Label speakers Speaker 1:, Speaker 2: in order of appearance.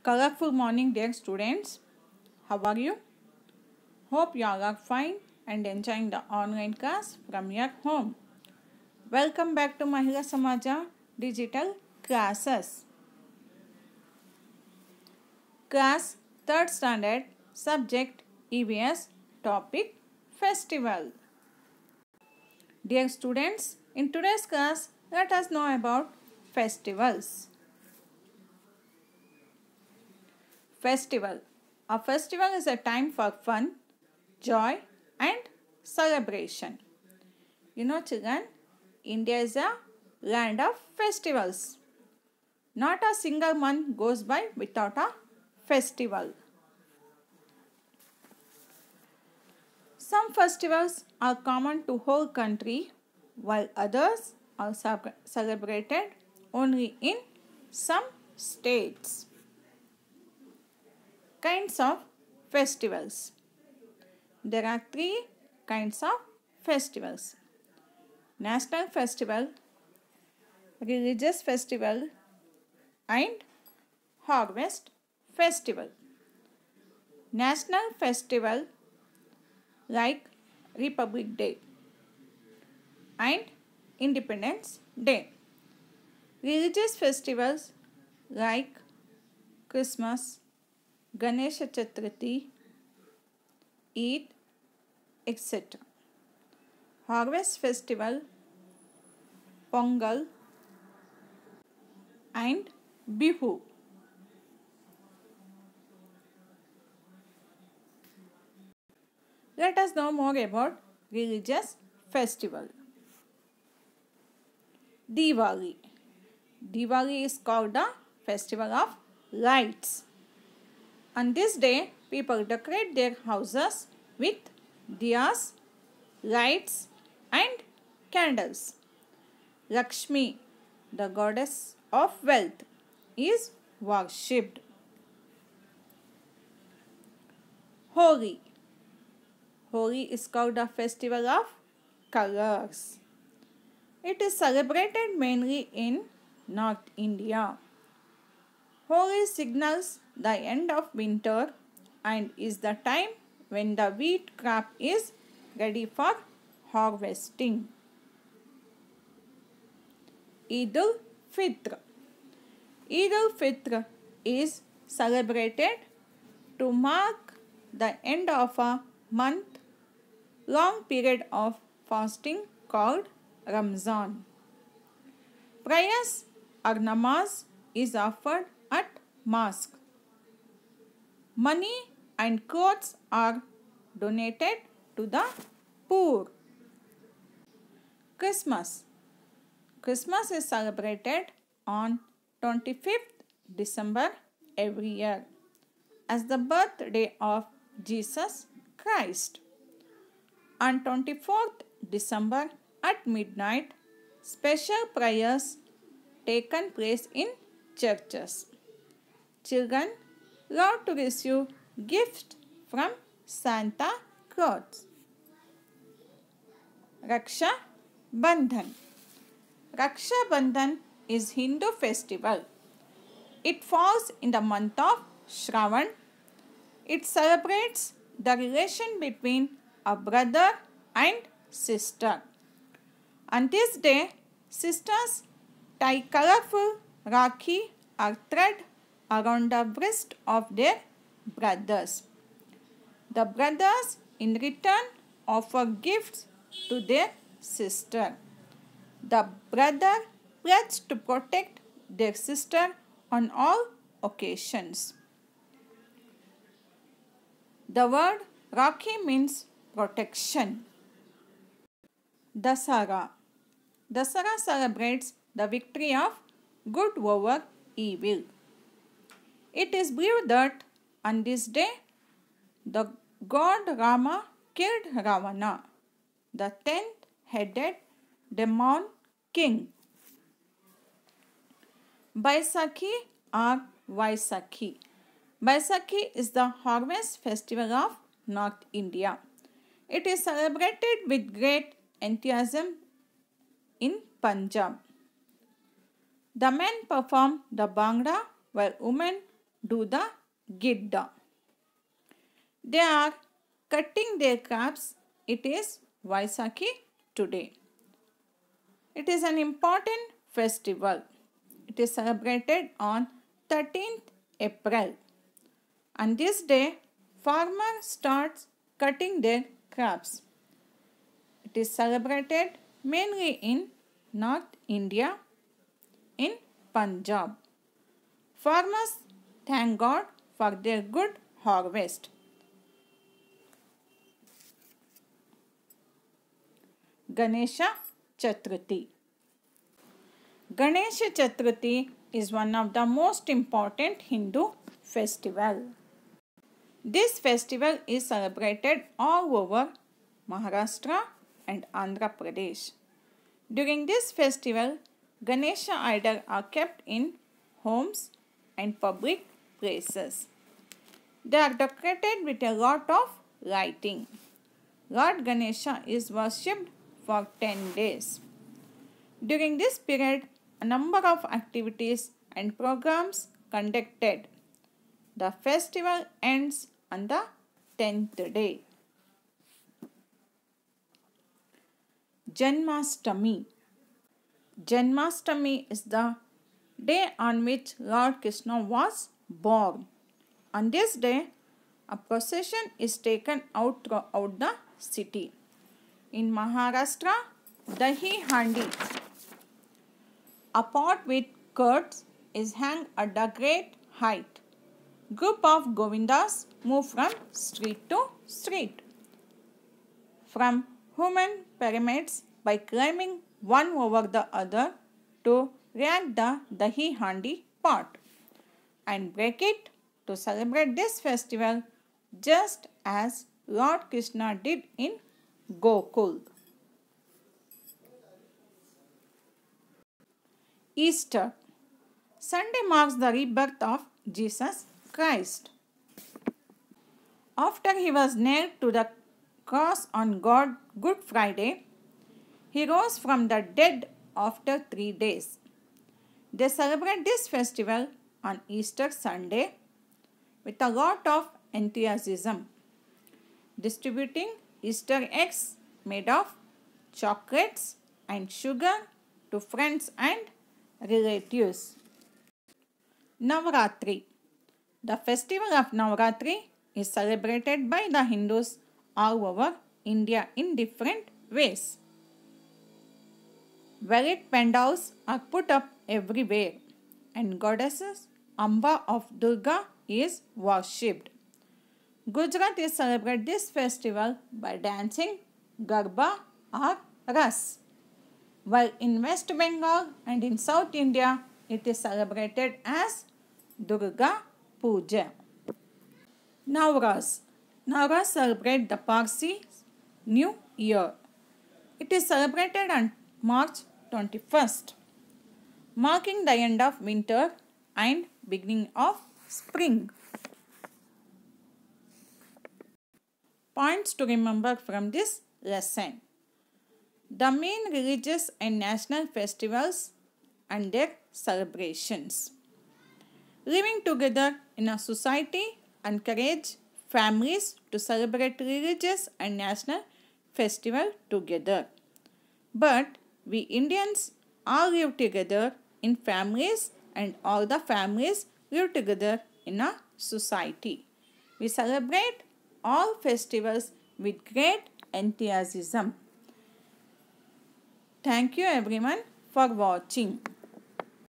Speaker 1: Colorful morning, dear students. How are you? Hope you all are fine and enjoying the online class from your home. Welcome back to Mahila Samaja Digital Classes. Class 3rd Standard, Subject EVS, Topic Festival. Dear students, in today's class, let us know about festivals. Festival. A festival is a time for fun, joy and celebration. You know children, India is a land of festivals. Not a single month goes by without a festival. Some festivals are common to whole country while others are celebrated only in some states. Kinds of festivals. There are 3 kinds of festivals. National festival, religious festival and harvest festival. National festival like Republic Day and Independence Day. Religious festivals like Christmas, Ganesha Chaturthi, Eid, etc. Harvest festival, Pongal and Bihu. Let us know more about religious festival. Diwali. Diwali is called the festival of lights. On this day, people decorate their houses with diyas, lights and candles. Lakshmi, the goddess of wealth, is worshipped. Holi. Holi is called a festival of colors. It is celebrated mainly in North India. Holi signals the end of winter and is the time when the wheat crop is ready for harvesting. Eid al-Fitr. Eid al-Fitr is celebrated to mark the end of a month-long period of fasting called Ramzan. Prayers or namaz is offered at mosque. Money and clothes are donated to the poor. Christmas. Christmas is celebrated on 25th December every year as the birthday of Jesus Christ. On 24th December at midnight, special prayers taken place in churches. Children love to receive gifts from Santa Claus. Raksha Bandhan. Raksha Bandhan is Hindu festival. It falls in the month of Shravan. It celebrates the relation between a brother and sister. On this day, sisters tie colorful rakhi or thread around the wrist of their brothers. The brothers in return offer gifts to their sister. The brother pledges to protect their sister on all occasions. The word Rakhi means protection. Dasara. Dasara celebrates the victory of good over evil. It is believed that on this day, the god Rama killed Ravana, the 10th-headed demon king. Baisakhi or Vaisakhi. Baisakhi is the harvest festival of North India. It is celebrated with great enthusiasm in Punjab. The men perform the Bhangra while women do the Gidda. They are cutting their crops. It is Vaisakhi today. It is an important festival. It is celebrated on 13th April. On this day, farmer starts cutting their crops. It is celebrated mainly in North India, in Punjab. Farmers thank God for their good harvest. Ganesha Chaturthi. Ganesha Chaturthi is one of the most important Hindu festivals. This festival is celebrated all over Maharashtra and Andhra Pradesh. During this festival, Ganesha idols are kept in homes and public places. They are decorated with a lot of lighting. Lord Ganesha is worshipped for 10 days. During this period, a number of activities and programs conducted. The festival ends on the 10th day. Janmashtami. Janmashtami is the day on which Lord Krishna was born. On this day, a procession is taken out throughout the city. In Maharashtra, Dahi Handi, a pot with curds, is hung at the great height. Group of Govindas move from street to street, from human pyramids by climbing one over the other to react the Dahi Handi pot and break it to celebrate this festival just as Lord Krishna did in Gokul. Easter. Sunday marks the rebirth of Jesus Christ. After he was nailed to the cross on Good Friday, he rose from the dead after 3 days. They celebrate this festival on Easter Sunday with a lot of enthusiasm, distributing Easter eggs made of chocolates and sugar to friends and relatives. Navaratri. The festival of Navaratri is celebrated by the Hindus all over India in different ways. Varied pandals are put up everywhere and goddesses Amba of Durga is worshipped. Gujaratis celebrate this festival by dancing Garba or Ras, while in West Bengal and in South India it is celebrated as Durga Puja. Navraz. Navraz celebrate the Parsi New Year. It is celebrated on March 21st, marking the end of winter and beginning of spring. Points to remember from this lesson. The main religious and national festivals and their celebrations. Living together in a society encourage families to celebrate religious and national festival together. But we Indians all live together in families and all the families live together in a society. We celebrate all festivals with great enthusiasm. Thank you everyone for watching.